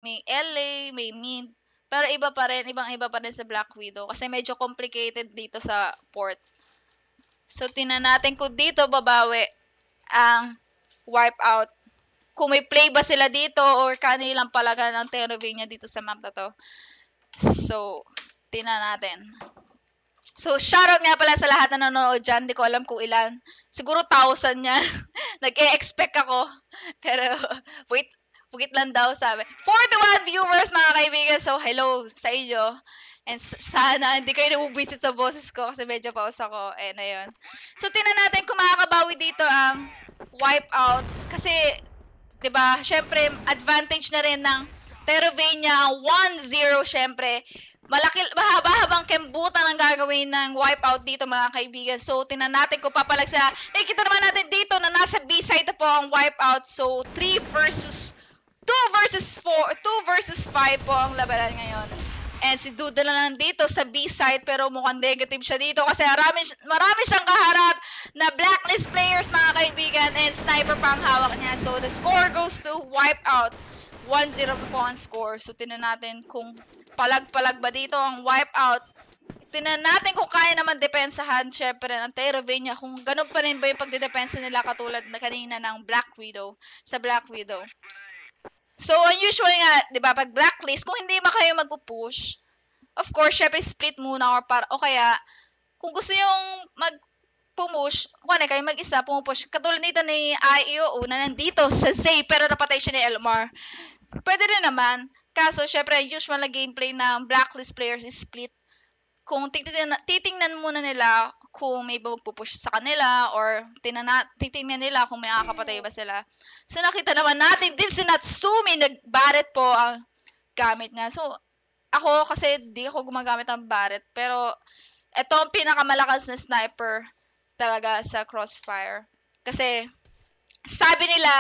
may LA, may Mid. Pero iba pa rin, ibang-iba pa rin sa Black Widow kasi medyo complicated dito sa port. So, tingnan natin kung dito babawi ang Wipeout. Kung may play ba sila dito or kanilang palagan ng Terravania dito sa map na to. So, tingnan natin. So, shoutout nga pala sa lahat na nanonood dyan. Hindi ko alam kung ilan. Siguro 1,000 yan. Nag-e-expect ako. Pero, wait lang daw sabi. 41 viewers mga kaibigan. So, hello sa inyo. And sana hindi kayo nabubisit sa boses ko kasi medyo pause ako. And ayun. So, tingnan natin kung makakabawi dito ang Wipeout. Kasi, 'di ba? Syempre, advantage na rin ng Terravania ang 1-0 syempre. Mahaba-habang kembutan ang gagawin ng Wipeout dito mga kaibigan. So, tingnan natin kung papalag sa... Nakikita naman natin dito na nasa B-side na po ang Wipeout. So, 2 versus 5 po ang labanan ngayon. And si Duda na nandito sa B-side pero mukhang negative siya dito kasi marami siyang kaharap na blacklist players mga kaibigan and sniper pa ang hawak niya. So the score goes to Wipeout. 1-0 po ang score. So tinan natin kung palag-palag ba dito ang Wipeout. Tinan natin kung kaya naman depensahan syempre ng Terravania kung ganun pa rin ba yung pagdedepensa nila katulad na kanina ng Black Widow sa Black Widow. So, unusual nga, di ba, pag blacklist, kung hindi ba kayo magpo-push, of course, syempre split muna o kaya, kung gusto yung mag-push, kung kayo mag-isa, pumupush. Katulad nito ni IEO na nandito sa Zay, pero napatay siya ni Elmar. Pwede rin naman. Kaso, syempre, usual na gameplay ng blacklist players is split. Kung titingnan muna nila kung may magpupush sa kanila or titingnan nila kung may makakapatay ba sila. So, nakita naman natin din si Natsumi, nag-Barret po ang gamit niya. So, ako kasi di ako gumagamit ng Barret. Pero, ito ang pinakamalakas na sniper talaga sa Crossfire. Kasi, sabi nila,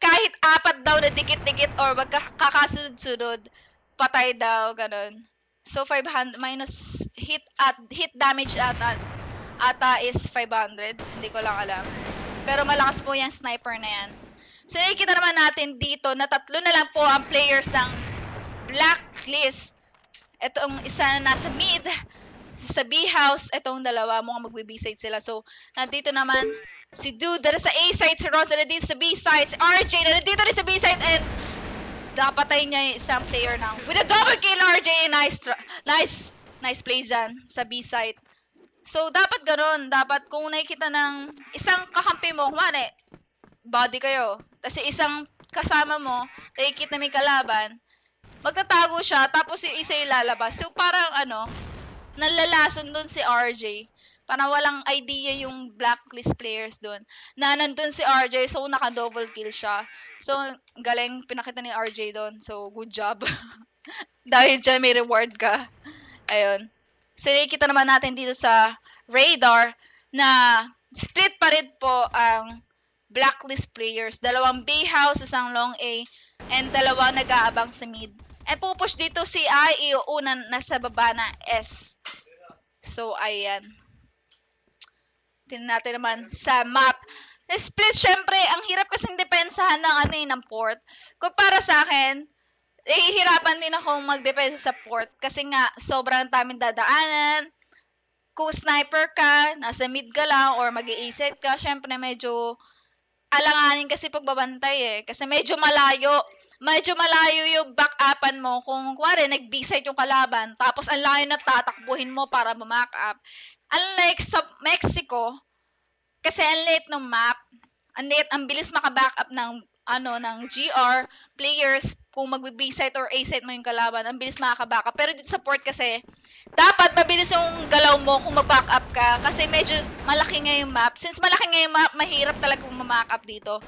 kahit 4 daw na dikit-dikit or magkakasunod-sunod, patay daw, ganun. So 500 minus hit damage ata is 500. Hindi ko lang alam. Pero malakas po yung sniper na yan. So nakikita naman natin dito na 3 na lang po ang players ng blacklist. Itong isa na nasa mid sa B house, itong dalawa mukhang magbe-B-side sila. So nandito naman si Dude na sa A side, si Ron na dito sa B side, si RJ na nandito rin sa B side and napatay niya yung isang player na with a double kill. RJ, nice play dyan sa B side. So, dapat ganun. Dapat kung nakikita ng isang kakampi mo, kumari, body kayo. Kasi isang kasama mo, nakikita may kalaban, magtatago siya, tapos yung isa ilalabas. So, parang nalalason dun si RJ. Parang walang idea yung blacklist players dun. Na nandun si RJ, so naka-double kill siya. So, galing pinakita ni RJ doon. So, good job. Dahil dyan, may reward ka. Ayun. So, nakikita naman natin dito sa radar na split pa rin po ang blacklist players. 2 B house, 1 long A, and 2 nag-aabang sa mid. And pupush dito si IEO na nasa baba na S. So, ayan. Tingnan natin naman sa map. Split, syempre, ang hirap kasing depensahan ng port. Kung para sa akin, hihirapan din ako magdepensa sa port kasi nga, sobrang daming dadaanan. Kung sniper ka, nasa mid ka lang, or mag-i-set ka, syempre medyo alanganin kasi pagbabantay eh. Kasi medyo malayo. Medyo malayo yung back-upan mo. Kung kuwari, nag-B-side yung kalaban, tapos ang layo na tatakbuhin mo para ma-mack up. Unlike sa Mexico, kasi ang late ng map, ang bilis maka-back up ng GR players kung mag-B-site or A-site mo yung kalaban, ang bilis makaka-back up. Pero dito sa port kasi, dapat mabilis yung galaw mo kung mag-back up ka kasi medyo malaki nga yung map. Since malaki nga yung map, mahirap talaga kung ma-back up dito.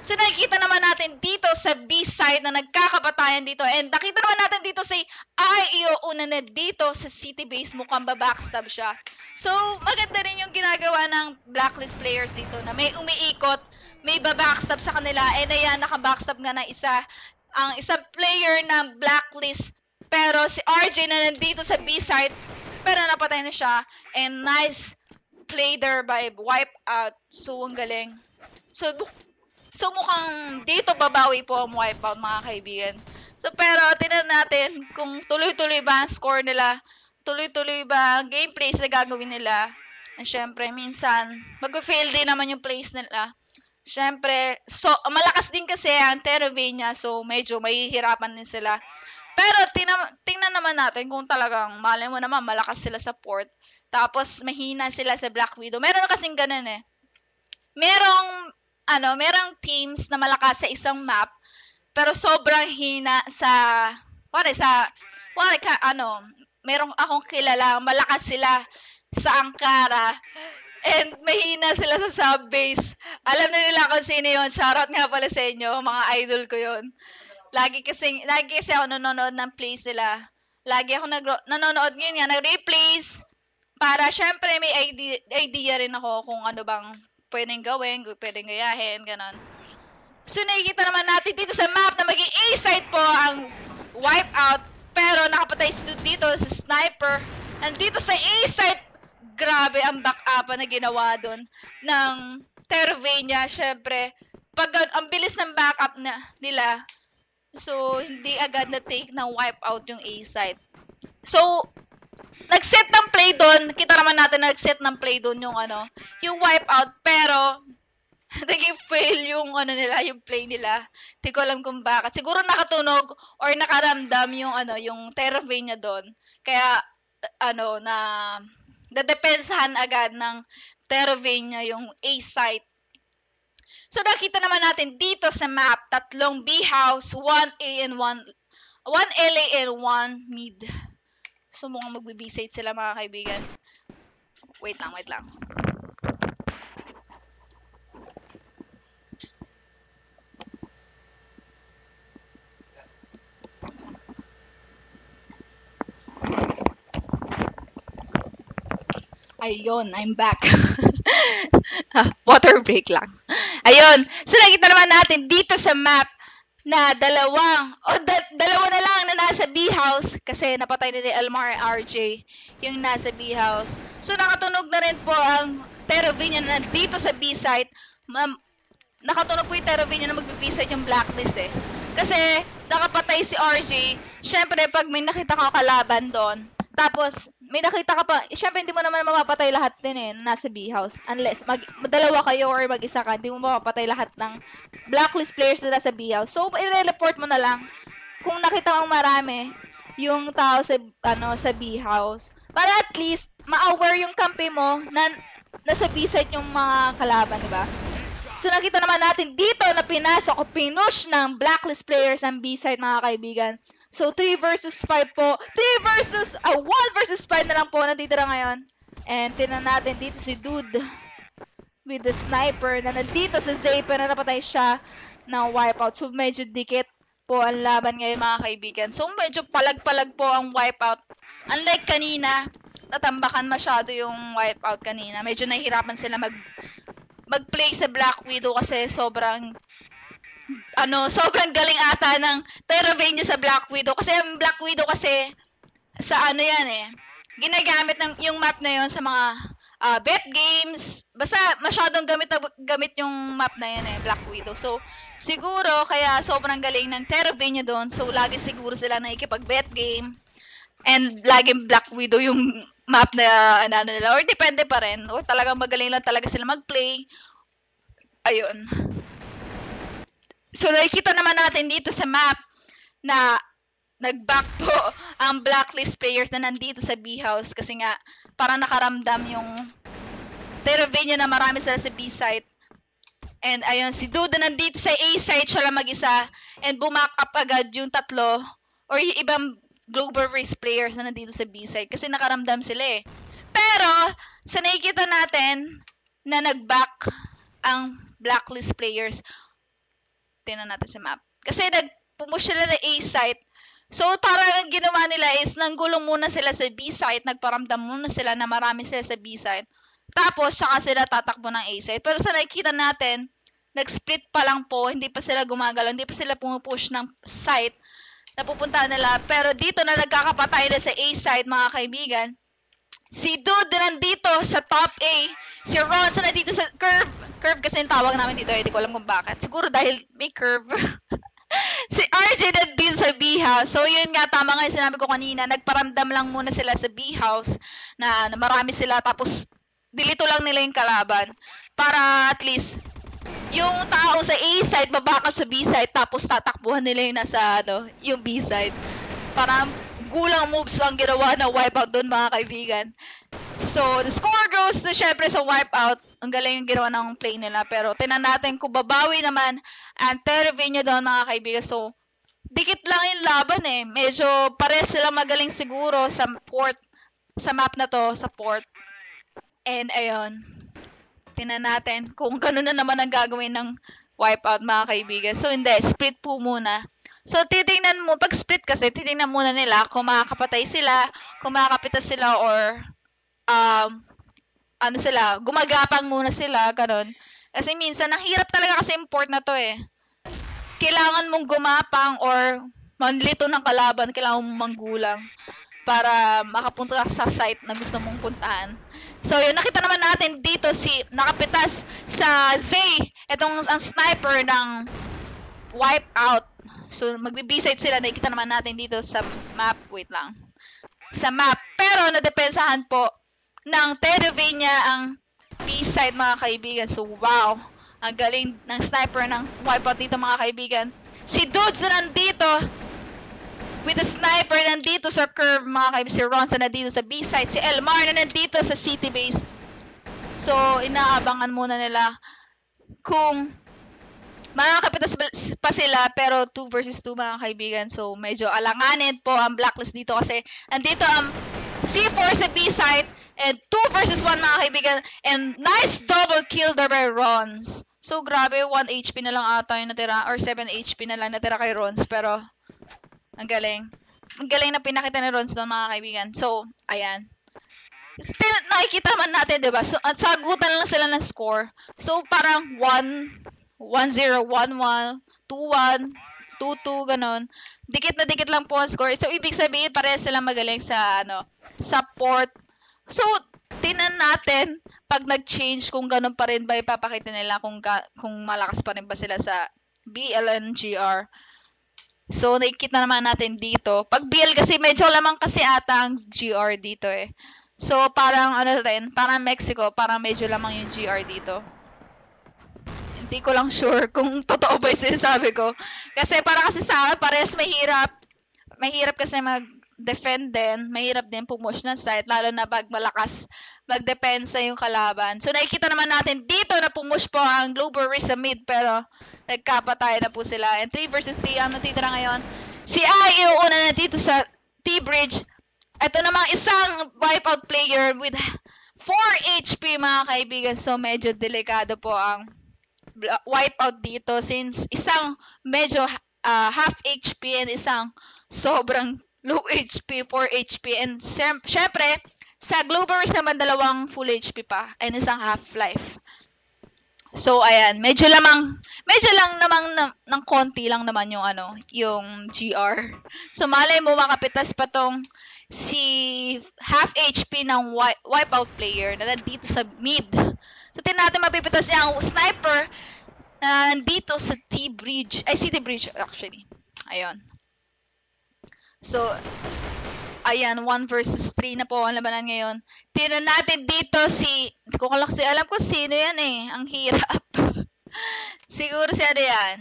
So, nakikita naman natin dito sa B-side na nagkakapatayan dito. And nakita naman natin dito si IEO una na dito sa city base. Mukhang backstab siya. So, maganda rin yung ginagawa ng blacklist players dito na may umiikot, may backstab sa kanila. And ayan, nakabackstab nga na ang isang player ng blacklist. Pero si RJ na nandito sa B-side, pero napatay na siya. And nice play there by Wipeout. So, ang galing. So mukhang dito babawi po ang Wipeout mga kaibigan. So, pero tingnan natin kung tuloy-tuloy ba ang score nila, tuloy-tuloy ba ang gameplays na gagawin nila. And syempre, minsan, mag-fail din naman yung plays nila. Syempre, so, malakas din kasi ang Terravania, so medyo mahihirapan din sila. Pero tingnan naman natin kung talagang malay mo naman malakas sila sa port. Tapos mahina sila sa Black Widow. Meron na kasing ganun eh. Merong teams na malakas sa isang map, pero sobrang hina merong akong kilala, malakas sila sa Ankara, and mahina sila sa sub-base. Alam na nila kung sino yun. Shoutout nga pala sa inyo, mga idol ko yun. Lagi kasi ako nanonood ng plays nila. Lagi ako nanonood ngayon nga, nag-replays, para syempre may idea rin ako kung ano bang pwedeng gawin, pwedeng gayahin, ganon. So, nakikita naman natin dito sa map na maging A-side po ang wipeout, pero nakapatay dito sa sniper. And dito sa A-side, grabe ang backup na ginawa doon ng Terravania. Syempre, ang bilis ng backup nila, so hindi agad na take ng wipeout yung A-side. So, nag-set ng play doon. Kita naman natin nag-set ng play doon yung wipeout, pero naging fail yung yung play nila. Hindi ko alam kung bakit. Siguro nakatunog or nakaramdam yung Terravania doon. Kaya nadepensahan agad ng Terravania yung A-site. So nakita naman natin dito sa map, 3 B-house, 1 A and 1 LA and 1 mid. So mukhang magbe-B-site sila, mga kaibigan. Wait lang. Ayun, I'm back. Water break lang. Ayun. So, nakita naman natin dito sa map na dalawa na lang na nasa B-house kasi napatay ni Elmar RJ yung nasa B-house. So, nakatunog na rin po ang Terravania na dito sa B-site. Nakatunog po yung Terravania na mag-B-site yung blacklist eh. Kasi, nakapatay si RJ. Syempre, pag may nakita ka kalaban doon, tapos, may nakita ka pa, syempre hindi mo naman mapapatay lahat din eh, nasa B-house. Unless, dalawa kayo or mag-isa ka, hindi mo mapapatay lahat ng blacklist players na nasa B-house. So, i-report mo na lang kung nakita mong marami yung tao sa B-house. Para at least, ma-aware yung kampi mo na nasa B-site yung mga kalaban, diba? So, nakita naman natin dito na pinasok o pinush ng blacklist players ang B-site, mga kaibigan. So, 3 versus 5 po. 1 versus 5 na lang po natitira ngayon. And tinan natin dito si Dude with the sniper na nandito sa Zaper na napatay siya ng wipeout. So, medyo dikit po ang laban ngayon, mga kaibigan. So, medyo palag-palag po ang wipeout. Unlike kanina, natambakan masyado yung wipeout kanina. Medyo nahihirapan sila mag-play sa Black Widow kasi sobrang galing ata ng Terravania sa Black Widow. Kasi ang Black Widow kasi, sa ginagamit yung map na yon sa mga bet games. Basta masyadong gamit yung map na yan Black Widow. So, siguro, kaya sobrang galing ng Terravania doon. So, lagi siguro sila nakikipag-bet game. And laging Black Widow yung map na nila. Or depende pa rin. Or talagang magaling lang talaga sila mag-play. Ayun. So, nakikita naman natin dito sa map na nag-back po ang blacklist players na nandito sa B-house kasi nga parang nakaramdam yung Terravania na marami sila sa B-site. And ayun, si Duda nandito sa A-site, siya lang mag-isa, and bumack up agad yung tatlo or yung ibang global race players na nandito sa B-site kasi nakaramdam sila eh. Pero, sa nakikita natin na nag-back ang blacklist players, tingnan natin sa map. Kasi nag-push sila na A-site. So, parang ang ginawa nila is nanggulong muna sila sa B-site, nagparamdam muna sila na marami sila sa B-site. Tapos, saka sila tatakbo ng A-site. Pero sa nakikita natin, nag-split pa lang po, hindi pa sila gumagalaw, hindi pa sila pumupush ng site na pupuntahan nila. Pero dito na nagkakapatay na sa A-site, mga kaibigan. Si Dude nandito sa top A. Si Ronson nandito sa curve. Curve kasi yung tawag namin dito, hindi ko alam kung bakit. Siguro dahil may curve. Si RJ din sa B-house. So, yun nga, tama nga yung sinabi ko kanina. Nagparamdam lang muna sila sa B-house na marami sila. Tapos, dilito lang nila yung kalaban. Para at least, yung tao sa A-side, babackup sa B-side. Tapos, tatakbuhan nila yung nasa, yung B-side. Para gulang moves lang ginawa na wipeout doon, mga kaibigan. So, the score goes to, syempre, sa wipeout. Ang galing yung ginawa ng play nila. Pero, tinan natin kung babawi naman ang Terravenia doon, mga kaibigan. So, dikit lang yung laban eh. Medyo pares sila magaling siguro sa port. Sa map na to, sa port. And, ayun. Tinan natin kung gano'n na naman ang gagawin ng wipeout, mga kaibigan. So, hindi. Split po muna. So, titingnan mo, pag split kasi, titingnan muna nila kung makakapatay sila, kung makakapitas sila, or ano sila, gumagapang muna sila, ganun. Kasi minsan, ang hirap talaga kasi import na to eh. Kailangan mong gumapang or manlito ng kalaban, kailangan mong manggulang para makapunta ka sa site na gusto mong puntahan. So, yun, nakita naman natin dito nakapitas sa Zay, itong ang sniper ng wipeout. So, magbe-B-side sila, nakikita naman natin dito sa map, wait lang. Sa map, pero nadepensahan po ng Terravenia ang B-side, mga kaibigan. So, wow. Ang galing ng sniper ng wipeout dito, mga kaibigan. Si Dudes na nandito with the sniper nandito sa curve, mga kaibigan. Si Ronson nandito sa B-side. Si Elmar na nandito sa city base. So, inaabangan muna nila kung makakapitas pa sila, pero 2 versus 2, mga kaibigan. So, medyo alanganin po ang blacklist dito kasi nandito ang C4 sa B-side and 2 versus 1, mga kaibigan. And nice double kill there by Rons. So, grabe, 1 HP na lang ata yung natira, or 7 HP na lang natira kay Rons. Pero, ang galing. Ang galing na pinakita ni Rons doon, mga kaibigan. So, ayan. Nakikita naman natin, diba? So, at sagutan lang sila ng score. So, parang 1-0, 1-1, 2-1, 2-2, ganon. Dikit na dikit lang po ang score. So, ibig sabihin, parehas sila magaling sa, sa port. So, tinan natin, pag nag-change, kung ganon pa rin ba ipapakita nila, kung malakas pa rin ba sila sa BLNGR. So, nakikita naman natin dito. Pag BL kasi, medyo lamang kasi ata ang GR dito eh. So, parang parang Mexico, parang medyo lamang yung GR dito. Hindi ko lang sure kung totoo ba yung sinasabi ko. Kasi para kasi sa akin, parehas mahirap. Mahirap kasi mag-defend din. Mahirap din pumush ng site, lalo na pag malakas magdepensa yung kalaban. So, nakikita naman natin dito na pumush po ang Global Risk sa mid, pero nagkapatay na po sila. And 3 versus 3 ang natitira ngayon. Si Ai iuuna na dito sa T-Bridge. Ito namang isang wipeout player with 4 HP, mga kaibigan. So, medyo delikado po ang wipeout dito since isang medyo half HP and isang sobrang low HP, 4 HP. And syempre, sa Global Risk naman, dalawang full HP pa and isang half-life. So, ayan, medyo lang namang ng konti lang naman yung yung GR. So, malay mo makapitas pa tong si half HP ng wipeout player na nandito sa mid. So, natin mapipitas niya ang sniper na nandito sa T-Bridge. Ay, City Bridge, actually. Ayun. So, ayan, 1 versus 3 na po ang labanan ngayon. Tingnan natin dito hindi ko kasi alam kung sino yan eh. Ang hirap. Siguro si yan.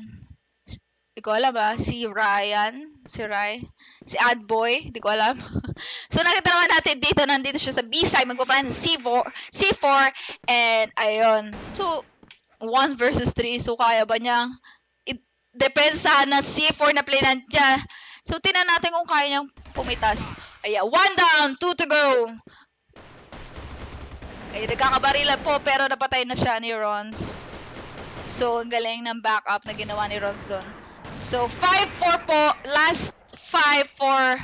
Hindi ko alam si Ryan. Si Rai. Si Adboy. Hindi ko alam. So, nakita naman natin dito. Nandito siya sa B-side. Magpapalan ng C4. And, ayun. So, 1 versus 3. So, kaya ba niyang depensa na C4 na play nandiyan? So, tingnan natin kung kaya niyang pumitas. Ayan, 1 down, 2 to go. Ay, nagkakabarilan po, pero napatay na siya ni Rons. So, ang galing ng backup na ginawa ni Rons doon. So, 5-4 po. Last 5 for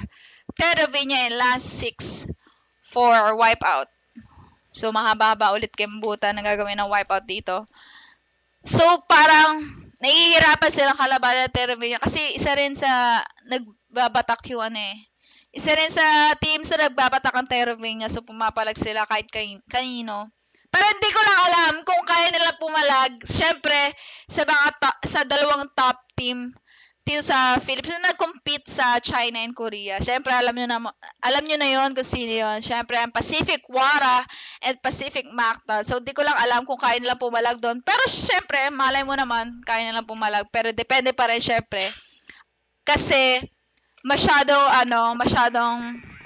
Terravenia and last 6 for wipeout. So, mahaba-haba ulit kembuta na gagawin ng wipeout dito. So, parang nahihirapan silang kalaban ng Terravenia kasi isa rin sa nagbabatak yung isa rin sa team sa nagbabatak ang Terravenia, so pumapalag sila kahit kanino. Pero hindi ko lang alam kung kaya nila pumalag. Siyempre, sa dalawang top team, dito sa Philippines, yung nag-compete sa China and Korea. Siyempre, alam nyo na yon kung sino yun. Siyempre, ang Pacific Wara and Pacific Mactal. So, di ko lang alam kung kaya nilang pumalag doon. Pero, siyempre, malay mo naman, kaya nilang pumalag. Pero, depende pa rin, siyempre. Kasi, masyadong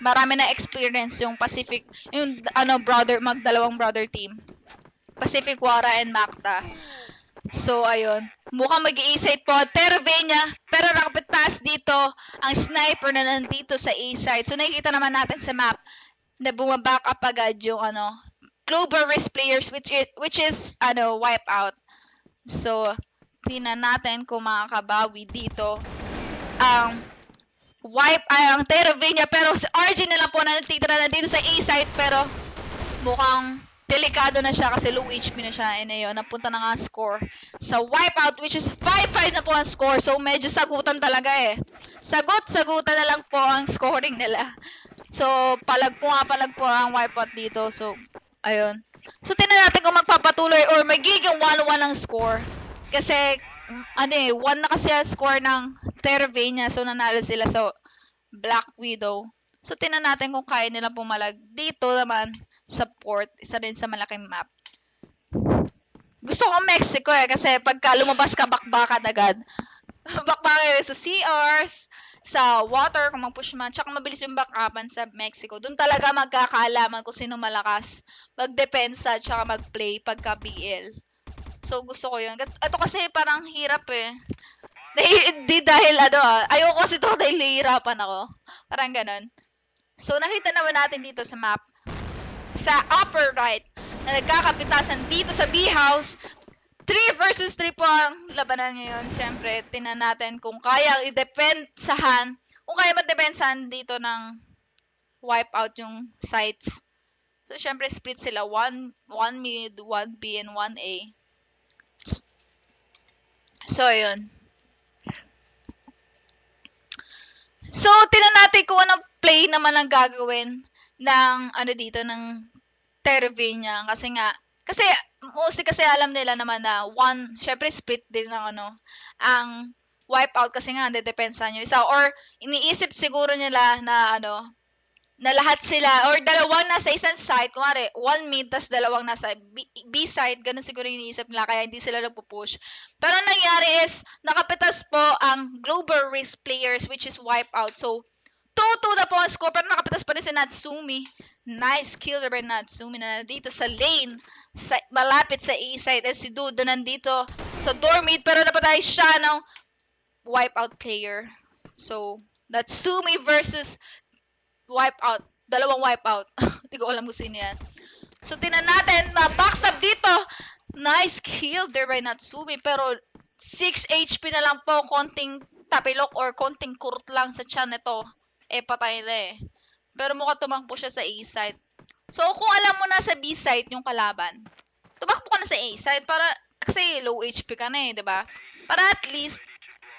marami na experience yung Pacific, yung magdalawang brother team. Pacific Wara and Macta. So, ayun. Mukhang mag-i-A-side po. Terravenia. Pero nakapitas dito ang sniper na nandito sa A-side. So, nakikita naman natin sa map na bumaback up agad yung global risk players which is wipeout. So, tingnan natin kung makakabawi dito ang ang Terravenia. Pero si RG na lang po na natitira na dito sa A-side. Pero mukhang delikado na siya kasi low HP na siya. And ayun, napunta na nga ang score sa wipeout which is 5-5 na po ang score. So, medyo sagutan talaga eh. Sagutan na lang po ang scoring nila. So, palag po ang wipeout dito. So, ayun. So, tingnan natin kung magpapatuloy or magiging 1-1 ang score. Kasi, 1 na kasi ang score ng Terravenia. So, nanalo sila sa Black Widow. So, tingnan natin kung kaya nila pumalag. Dito naman, sa port, isa din sa malaking map. Gusto ko Mexico eh, kasi pagka lumabas ka, bakbakan agad. Bakbakan sa CRs, sa water, kung mag-push man, tsaka mabilis yung backupan sa Mexico. Doon talaga magkakaalaman kung sino malakas magdepensa, tsaka mag-play pagka BL. So, gusto ko yun. Ito kasi parang hirap eh. Hindi dahil ayoko kasi ito dahil nahihirapan ako. Parang ganun. So, nakita naman natin dito sa map, sa upper right, na nagkakapitasan dito sa B-house. 3 versus 3 po ang labanan ngayon. Siyempre, tingnan natin kung kaya i-depensahan, kung kaya ma-depensahan dito ng wipeout yung sites. So, siyempre, split sila. 1 mid, 1 B, and 1 A. So, yun. So, tingnan natin kung anong play naman ang gagawin ng dito ng Terravenia kasi mostly kasi alam nila naman na syempre split din ng ang wipeout kasi nga dedepensa nyo isa or iniisip siguro nila na na lahat sila or dalawang nasa isang side, kumari 1 mid tas dalawang nasa B side, ganun siguro iniisip nila kaya hindi sila nagpo-push. Pero ang nangyari is nakapitas po ang global risk players which is wipeout. So 2-2 na po ang score pero nakapitas pa rin si Natsumi. Nice kill by Natsumi na nandito sa lane, malapit sa A-side. And si Duda nandito sa door mid pero napatay siya ng wipeout player. So, Natsumi versus wipeout. Dalawang wipeout. Hindi ko alam kung sino yan. So, tinan natin, backstab dito. Nice kill there by Natsumi pero 6 HP na lang po, konting tapilok or konting kurot lang sa chan nito. Patay na eh. Pero mukhang tumakbo siya sa A-side. So, kung alam mo na sa B-side yung kalaban, tumakbo ka na sa A-side para, kasi low HP ka na eh, diba? Para at least,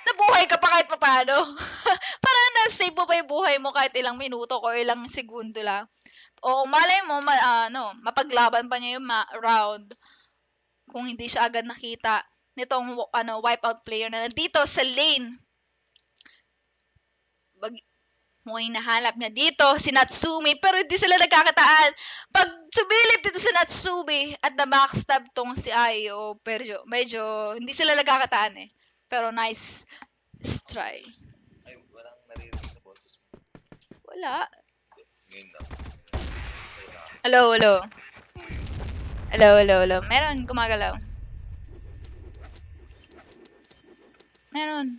nabuhay ka pa kahit paano. Para na-save mo pa yung buhay mo kahit ilang minuto o ilang segundo lang. O malay mo, mapaglaban pa niya yung round kung hindi siya agad nakita nitong wipeout player na nandito sa lane. Mukhang hinahanap niya dito si Natsumi pero hindi sila nagkakataan. Pag sumilip dito si Natsumi at na-backstab tong si Ayo, pero medyo hindi sila nagkakataan eh. Pero nice try. Ay, walang naririnig na boses mo. Wala. Ngayon lang. Hello. Meron gumagalaw. Meron.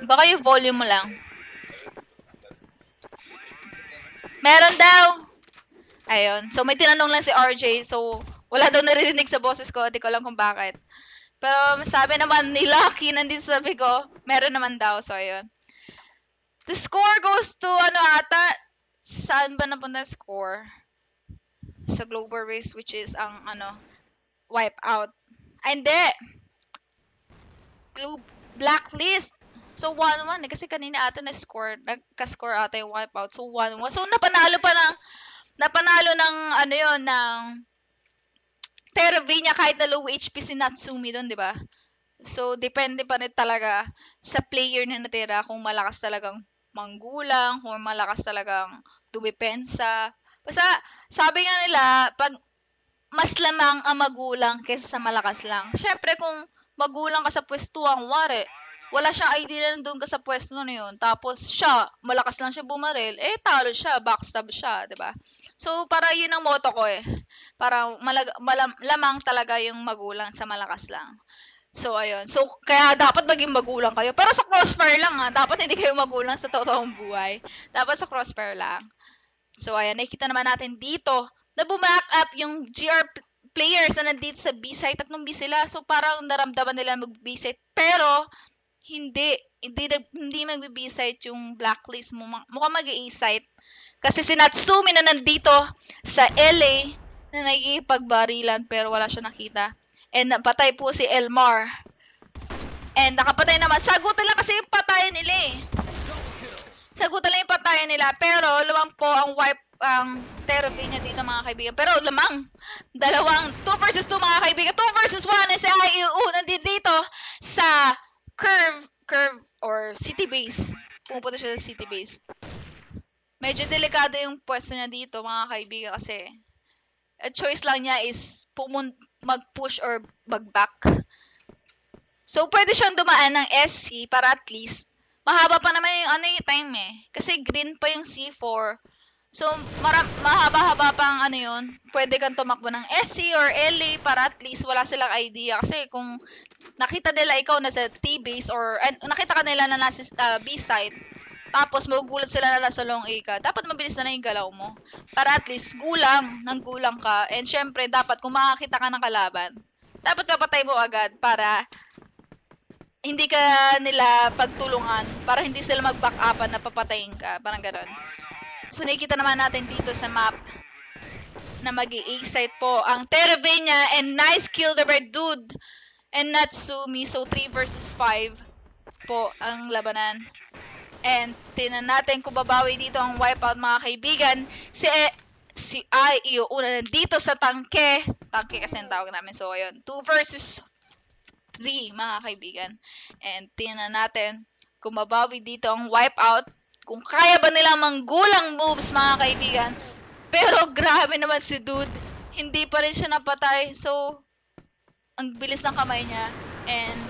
Baka yung volume mo lang. Meron daw. Ayun. So, may tinanong lang si RJ. So, wala daw naririnig sa boses ko. Di ko alam kung bakit. Pero, sabi naman ni Lucky, nandito sabi ko, meron naman daw. So, ayun. The score goes to, saan ba napunta score? Sa Global Race, which is ang, wipeout. Ay, hindi. Blacklist. So, 1-1 kasi kanina ata na-score, nagka-score ata yung wipeout. So, 1-1. So, napanalo ng, ng Terravenia kahit na low HP si Natsumi doon, di ba? So, depende pa rin talaga sa player na natira kung malakas talagang manggulang, kung malakas talagang dumepensa. Basta, sabi nga nila, pag mas lamang ang magulang kaysa sa malakas lang. Siyempre, kung magulang ka sa pwestuhan, wari, wala siyang idea na nandun ka sa pwesto na yun. Tapos siya, malakas lang siya bumaril, eh talo siya, backstab siya, 'di ba? So, para yun ang motto ko eh. Para lamang talaga yung magulang sa malakas lang. So, ayun. So, kaya dapat maging magulang kayo. Pero sa crossfire lang ha. Dapat hindi kayo magulang sa totoong buhay. Dapat sa crossfire lang. So, ayan. Nakikita naman natin dito na bumack up yung GR players na nandito sa B-site. Tatlong B sila. So, parang naramdaman nila mag-B-site. Pero, hindi mag-B-site yung blacklist mo. Mukhang mag-A-site. Kasi si Natsumi na nandito sa LA na nagkikipagbarilan pero wala siya nakita. And napatay po si Elmar. And nakapatay naman. Sagutan lang kasi yung patayan nila eh. Sagutan lang yung patayan nila. Pero lamang po ang wipe ang therapy niya dito mga kaibigan. Pero lamang. Dalawang 2 versus 2 mga kaibigan. 2 versus 1 na si IEU nandito dito sa curve or city base. Pumupunta siya sa city base. Medyo delikado yung pwesto niya dito mga kaibigan kasi choice lang niya is mag-push or mag-back. So, pwede siyang dumaan ng SC para at least mahaba pa naman yung time eh. Kasi green pa yung C4. So, mahaba-haba pa ang yun. Pwede kang tumakbo ng SC or LA para at least wala silang idea. Kasi kung nakita nila ikaw na sa T-base or nakita ka nila na nasa B-site, tapos magugulat sila na nasa long A ka, dapat mabilis na yung galaw mo. Para at least gulang ka. And syempre, dapat kung makakita ka ng kalaban, dapat mapatay mo agad para hindi ka nila pagtulungan. Para hindi sila mag-back upan na papatayin ka. Parang gano'n. So, nakikita naman natin dito sa map na mag-i-excite po ang Terravenia and nice kill the red dude and Natsumi. So, 3 versus 5 po ang labanan. And tinan natin kung babawi dito ang wipeout mga kaibigan. Si IEU una dito sa tangke. Tangke kasi ang tawag namin. So, ayun. 2 versus 3 mga kaibigan. And tinan natin kung babawi dito ang wipeout. Kung kaya ba nila manggulang moves mga kaibigan. Pero grabe naman si dude. Hindi pa rin siya napatay. So, ang bilis ng kamay niya. And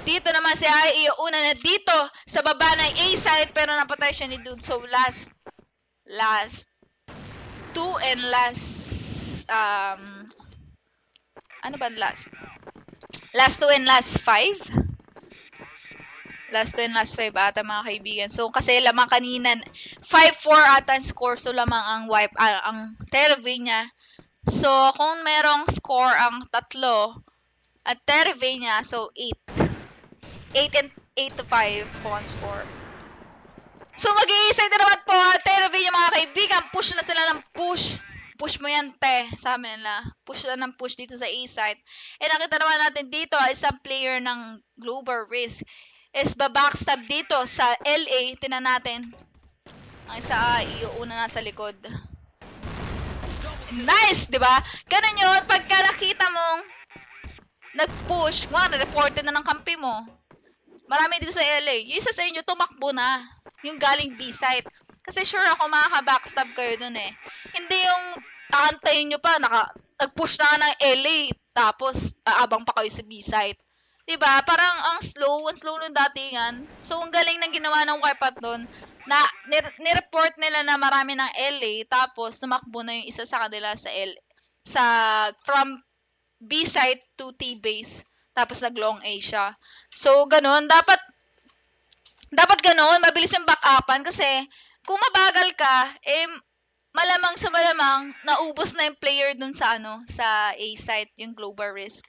dito naman si IEU una na dito sa baba ng A-side pero napatay siya ni dude. So, last 2 and last ano ba last? Last 2 and last 5? Last 2 and last 5 ata mga kaibigan. So, kasi lamang kanina 5-4 ata ang score. So, lamang ang ang Terravenia. So, kung merong score ang 3 at Terravenia, so 8 to 5 po ang score. So, mag-i-side na naman po Terravenia mga kaibigan. Push na sila ng push. Push mo yan, te. Sabi nila. Push na ng push dito sa A-side. And nakita naman natin dito, isang player ng Global Risk is babackstab dito sa LA. Tinan natin. Ang isa iuuna na sa likod. Nice, di ba? Ganun yun. Pagka nakita mong nag-push, reported na ng kampi mo. Marami dito sa LA. Yung isa sa inyo, tumakbo na. Yung galing B-site. Kasi sure ako makaka-backstab kayo dun eh. Hindi yung aantayin nyo pa, nag-push na ng LA, tapos aabang pa kayo sa B-site. Diba? Parang ang slow nung datingan. So, ang galing ng ginawa ng wipeout dun, na nireport nila na marami ng LA, tapos tumakbo na yung isa sa kanila from B-site to T-base. Tapos nag-long A siya. So, ganun. Dapat ganun. Mabilis yung back-upan. Kasi, kung mabagal ka, malamang naubos na yung player dun sa A-site, yung Global Risk.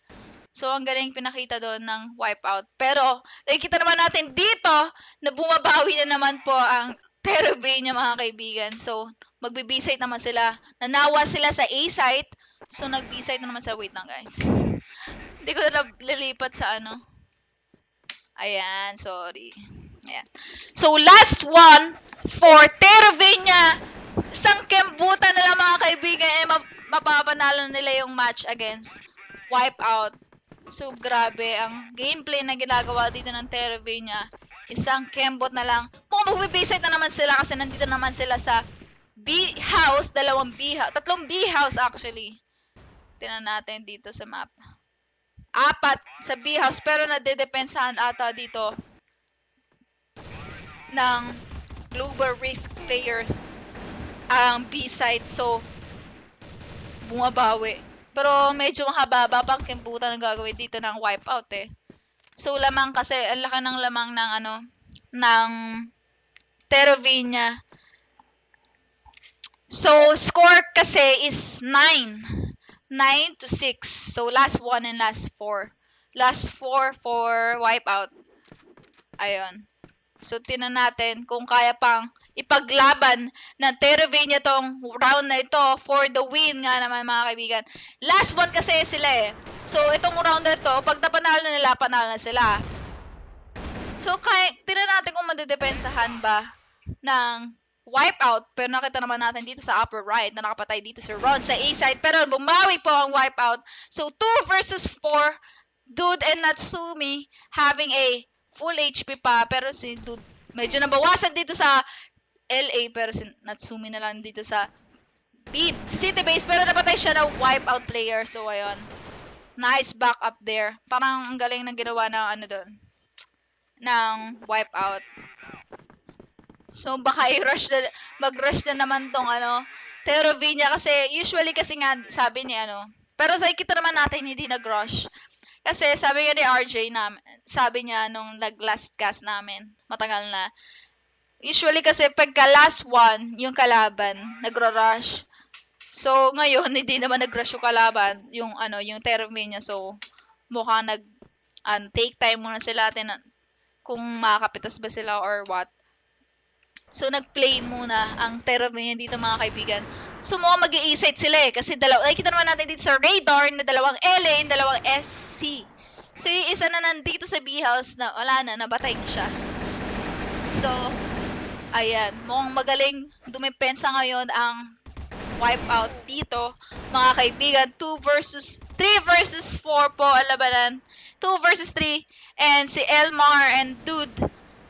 So, ang galing pinakita doon ng wipeout. Pero, nakikita naman natin dito na bumabawi na naman po ang Terravenia mga kaibigan. So, magbe-B-site naman sila. Nanawa sila sa A-site. So, nag-B-site na naman sa... Wait lang, guys. Hindi ko na lilipat sa Ayan, sorry. Ayan. So, last one for Terravenia. Isang kembutan nila mga kaibigan. Mapapanalo nila yung match against Wipeout. So, grabe. Ang gameplay na ginagawa dito ng Terravania, isang kembot na lang. Mukhang mag-visit na naman sila kasi nandito naman sila sa B-house. Tatlong B-house actually. Tingnan natin dito sa map. 4 sa B-house pero nade-depensahan ata dito ng Global Risk players ang B-side. So, bumabawi. Pero medyo mahababa pang kembutan ang gagawin dito ng wipeout eh. So, lamang kasi, ang laki ng lamang ng ng Terravania. So, score kasi is 9. 9-6. So, last 1 and last 4. Last 4 for wipeout. Ayun. So, tinan natin kung kaya pang ipaglaban ng Terravania tong round na ito for the win nga naman mga kaibigan. Last one kasi sila eh. So, itong round na ito, pag napanalo na nila, panalo na sila. So, tinan natin kung madedepensahan ba ng wipeout. Pero nakita naman natin dito sa upper right na nakapatay dito si Ron sa A-side. Pero bumawi po ang wipeout. So, 2 versus 4. Dude and Natsumi having a full HP pa. Pero si Dude medyo nabawasan dito sa LA. Pero si Natsumi na lang dito sa City Base. Pero napatay siya na wipeout player. So, ayun. Nice backup there. Parang ang galing ng ginawa ng doon. Ng wipeout. So, baka mag-rush na naman tong Terravania kasi usually kasi nga sabi ni pero sa kita naman natin hindi nag-rush. Kasi sabi nga ni RJ sabi niya nung last cast namin, matagal na. Usually kasi pagka last one, yung kalaban, nagro-rush. So, ngayon, hindi naman nag-rush yung kalaban, yung Terravania. So, mukhang take time muna sila kung makakapitas ba sila or what. So, nag-play muna ang Terravania dito mga kaibigan. So, mukhang mag-i-site sila eh. Kasi kita naman natin dito sa radar na dalawang LA, dalawang SC. So, yung isa na nandito sa B-house na wala na, nabatay siya. So, ayan. Mukhang magaling dumepensa ngayon ang wipeout dito. Mga kaibigan, 3 versus 4 po ang labanan. 2 versus 3. And si Elmar and Dude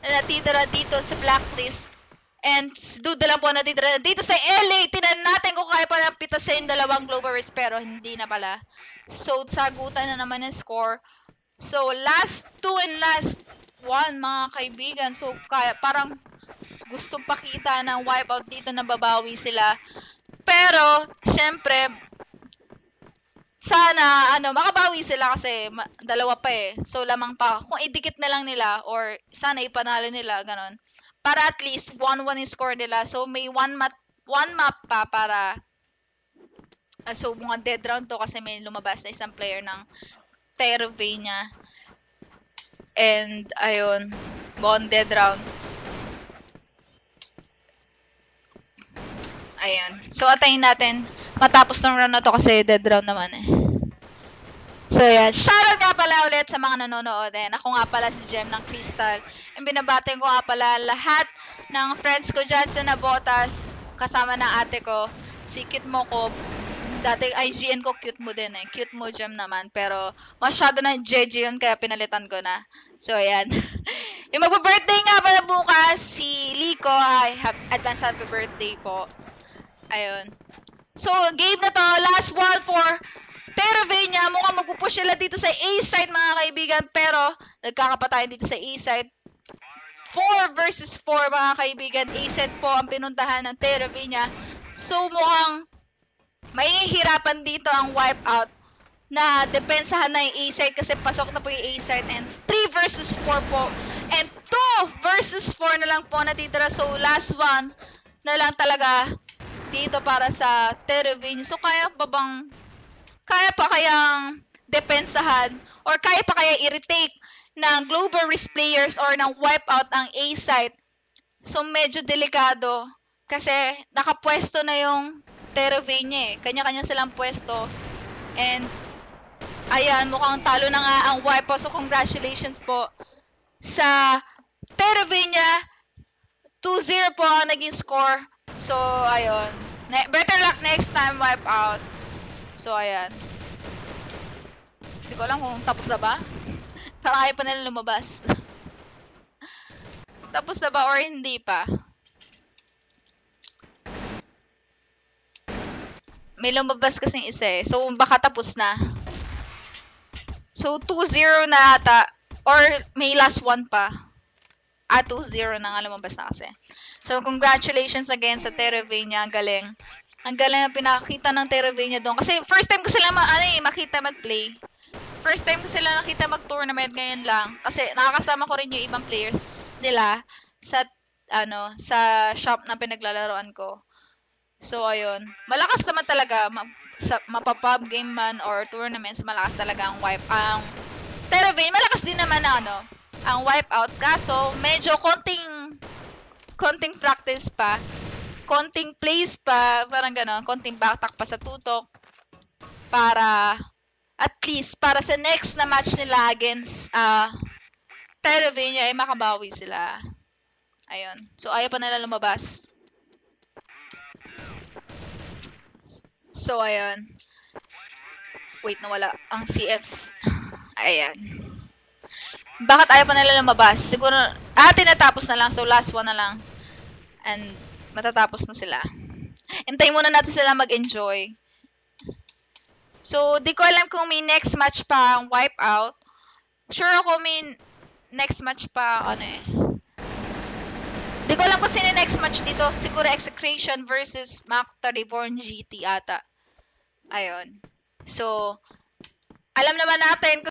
na natitira dito sa blacklist. And Dude na lang po natitira dito sa LA. Tinan natin kung kaya pa napitasin dalawang Global Risk pero hindi na pala. So, sagutan na naman ang score. So, last 2 and last 1 mga kaibigan. So, parang gustong pakita ng wipeout dito na babawi sila. Pero, syempre, sana, makabawi sila kasi dalawa pa eh. So, lamang pa. Kung idikit na lang nila or sana ipanalo nila, ganon. Para at least 1-1 yung score nila. So, may one map pa para so, mga dead round to kasi may lumabas na isang player ng Terravania. And, ayun, one dead round. Ayan. So, atayin natin matapos ng round na to kasi dead round naman eh. So, yan. Shoutout nga pala ulit sa mga nanonood. And ako nga pala si Jem ng Crystal. And binabating ko nga pala lahat ng friends ko dyan sa Nabotas. Kasama ng ate ko. Si Cute Mo ko. Dati IGN ko Cute Mo din eh. Cute Mo Jem naman. Pero masyado na JJ yun kaya pinalitan ko na. So, ayan. Yung magpa-birthday nga pala bukas, si Liko. Advance happy birthday po. Ayun. So, game na to. Last one for Terravania. Mukhang magpupush sila dito sa A-side mga kaibigan. Pero, nagkakapatayan dito sa A-side. 4 versus 4 mga kaibigan. A-side po ang pinuntahan ng Terravania. So, mukhang may hirapan dito ang wipeout na depensahan na yung A-side kasi pasok na po yung A-side. And 3 versus 4 po. And 2 versus 4 na lang po natitira. So, last one na lang talaga dito para sa Terravania. So, kaya pa kayang depensahan or kaya pa kaya i-retake ng Global Risk players or ng wipeout ang A-site. So, medyo delikado kasi nakapwesto na yung Terravania eh. Kanya-kanya silang pwesto. And, ayan, mukhang talo na nga ang wipeout. So, congratulations po sa Terravania. 2-0 po ang naging score. So, ayun. Better luck next time, wipeout. So, ayan. Hindi ko alam kung tapos na ba. Parang ayaw pa nila lumabas. Tapos na ba or hindi pa? May lumabas kasing isa eh. So, baka tapos na. So, 2-0 na ata. Or may last one pa. 2-0 na nga lumabas na kasi. So, congratulations again sa Terravania. Ang galing. Ang galing na pinakita ng Terravania doon. Kasi first time ko sila makita mag-play. First time ko sila nakita mag-tournament ngayon lang. Kasi nakakasama ko rin yung ibang players nila sa sa shop na pinaglalaroan ko. So, ayun. Malakas naman talaga. Mapapub game man or tournaments, malakas talaga ang Terravania, malakas din naman ang wipeout. Kaso, medyo konting practice pa. Konting plays pa. Parang gano'n. Konting backtack pa sa tutok. Para, at least, para sa next na match nila against Terravania ay makabawi sila. Ayun. So, ayaw pa nila lumabas. So, ayun. Wait, nawala ang CF. Ayan. Bakit ayaw pa nila lumabas? Siguro, tinatapos na lang. So, last one na lang. And, matatapos na sila. Hintayin muna natin sila mag-enjoy. So, di ko alam kung may next match pa ang wipeout. Sure ako may next match pa, Di ko alam kung sino next match dito. Siguro Execration versus Macta Reborn GT ata. Ayun. So, alam naman natin